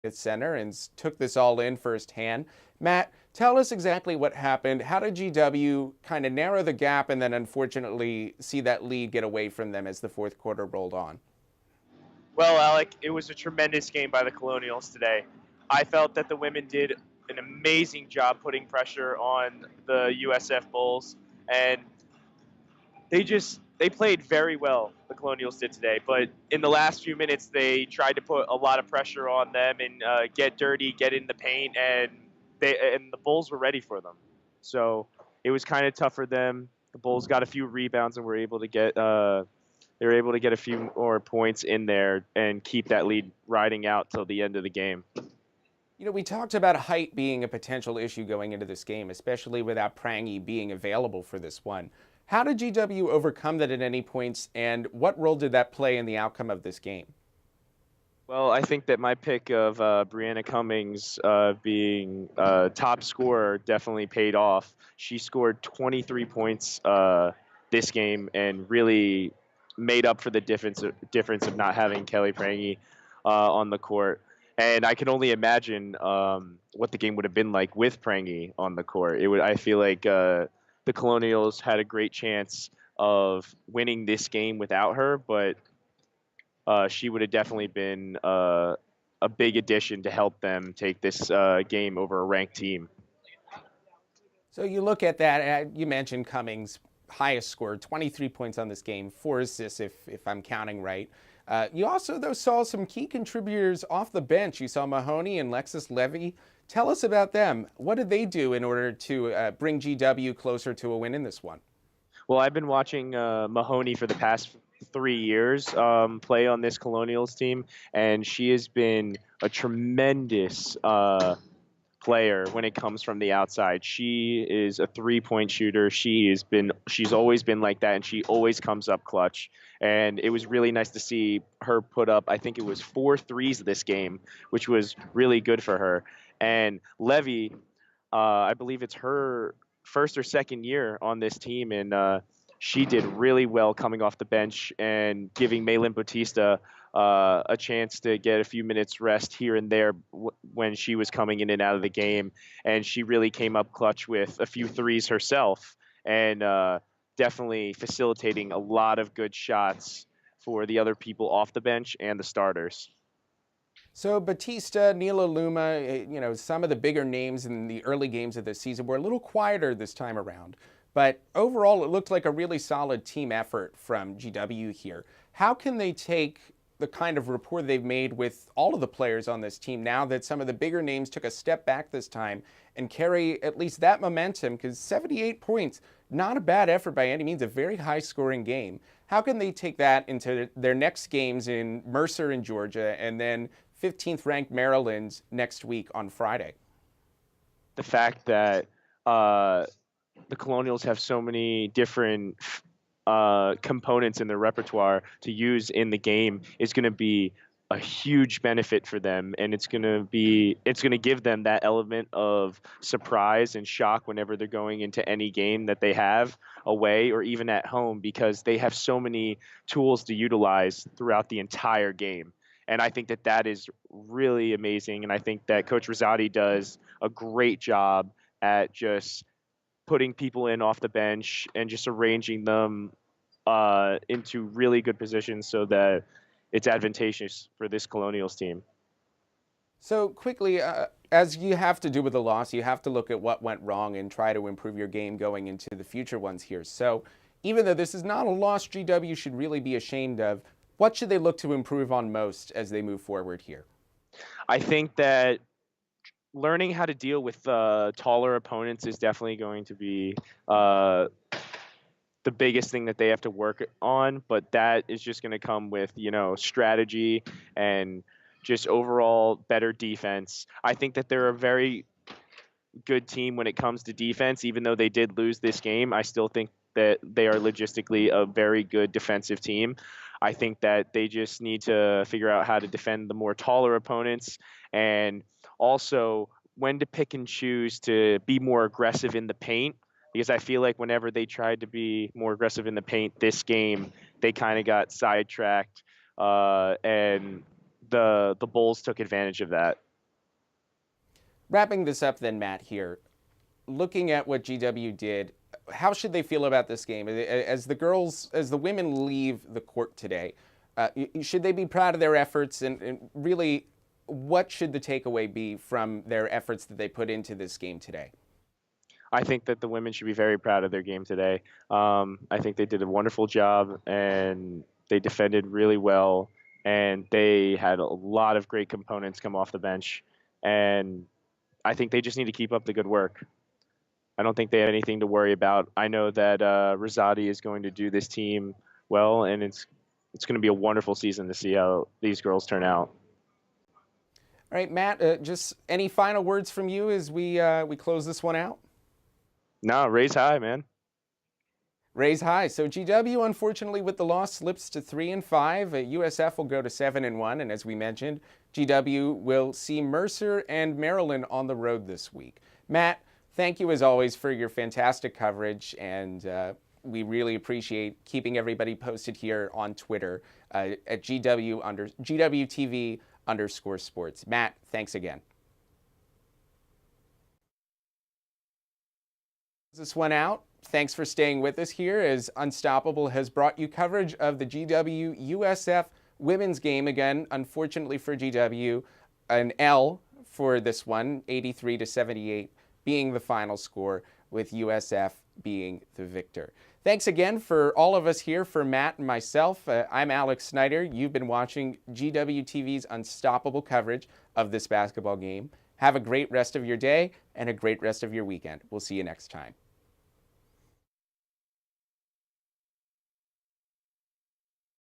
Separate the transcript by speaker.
Speaker 1: at center and took this all in firsthand. Matt, tell us exactly what happened. How did GW kind of narrow the gap and then unfortunately see that lead get away from them as the fourth quarter rolled on?
Speaker 2: Well, Alec, it was a tremendous game by the Colonials today. I felt that the women did an amazing job putting pressure on the USF Bulls, and they played very well. The Colonials did today, but in the last few minutes, they tried to put a lot of pressure on them and get dirty, get in the paint, and the Bulls were ready for them. So it was kind of tough for them. The Bulls got a few rebounds and were able to get they were able to get a few more points in there and keep that lead riding out till the end of the game.
Speaker 1: We talked about height being a potential issue going into this game, especially without Prangy being available for this one. How did GW overcome that at any points, and what role did that play in the outcome of this game?
Speaker 2: Well, I think that my pick of Brianna Cummings being top scorer definitely paid off. She scored 23 points this game and really made up for the difference of not having Kelly Prangy on the court. And I can only imagine what the game would have been like with Prangy on the court. It would. I feel like the Colonials had a great chance of winning this game without her, but she would have definitely been a big addition to help them take this game over a ranked team.
Speaker 1: So you look at that, you mentioned Cummings' highest score, 23 points on this game, 4 assists if I'm counting right. You also, though, saw some key contributors off the bench. You saw Mahoney and Lexus Levy. Tell us about them. What did they do in order to bring GW closer to a win in this one?
Speaker 2: Well, I've been watching Mahoney for the past 3 years play on this Colonials team, and she has been a tremendous player when it comes from the outside. She is a three-point shooter. She's always been like that, and she always comes up clutch. And it was really nice to see her put up, I think it was 4 threes this game, which was really good for her. And Levy, I believe it's her first or second year on this team, and she did really well coming off the bench and giving Maylin Bautista a chance to get a few minutes rest here and there when she was coming in and out of the game. And she really came up clutch with a few threes herself and definitely facilitating a lot of good shots for the other people off the bench and the starters.
Speaker 1: So Batista, Neela Luma, some of the bigger names in the early games of this season were a little quieter this time around. But overall, it looked like a really solid team effort from GW here. How can they take the kind of rapport they've made with all of the players on this team now that some of the bigger names took a step back this time and carry at least that momentum? Because 78 points, not a bad effort by any means, a very high scoring game. How can they take that into their next games in Mercer in Georgia and then 15th ranked Maryland next week on Friday?
Speaker 2: The fact that the Colonials have so many different components in their repertoire to use in the game is going to be a huge benefit for them, and it's going to give them that element of surprise and shock whenever they're going into any game that they have away or even at home, because they have so many tools to utilize throughout the entire game. And I think that that is really amazing, and I think that Coach Rosati does a great job at just putting people in off the bench and just arranging them into really good positions so that it's advantageous for this Colonials team.
Speaker 1: So quickly, as you have to do with the loss, you have to look at what went wrong and try to improve your game going into the future ones here. So even though this is not a loss GW should really be ashamed of, what should they look to improve on most as they move forward here?
Speaker 2: I think that learning how to deal with taller opponents is definitely going to be the biggest thing that they have to work on, but that is just going to come with, strategy and just overall better defense. I think that they're a very good team when it comes to defense. Even though they did lose this game, I still think that they are logistically a very good defensive team. I think that they just need to figure out how to defend the more taller opponents and also when to pick and choose to be more aggressive in the paint, because I feel like whenever they tried to be more aggressive in the paint this game, they kind of got sidetracked, and the Bulls took advantage of that.
Speaker 1: Wrapping this up then, Matt, here, looking at what GW did, how should they feel about this game? As the women leave the court today, should they be proud of their efforts? And really, what should the takeaway be from their efforts that they put into this game today?
Speaker 2: I think that the women should be very proud of their game today. I think they did a wonderful job and they defended really well. And they had a lot of great components come off the bench. And I think they just need to keep up the good work. I don't think they have anything to worry about. I know that Rosati is going to do this team well, and it's going to be a wonderful season to see how these girls turn out.
Speaker 1: All right, Matt, just any final words from you as we close this one out?
Speaker 2: No, raise high, man.
Speaker 1: Raise high. So GW, unfortunately, with the loss, slips to 3-5. USF will go to 7-1, and as we mentioned, GW will see Mercer and Maryland on the road this week. Matt, thank you as always for your fantastic coverage, and we really appreciate keeping everybody posted here on Twitter at GWTV_sports. Matt, thanks again. This one out. Thanks for staying with us here as Unstoppable has brought you coverage of the GW USF women's game. Again, unfortunately for GW, an L for this one, 83-78 being the final score, with USF being the victor. Thanks again for all of us here, for Matt and myself. I'm Alex Snyder. You've been watching GWTV's Unstoppable coverage of this basketball game. Have a great rest of your day and a great rest of your weekend. We'll see you next time.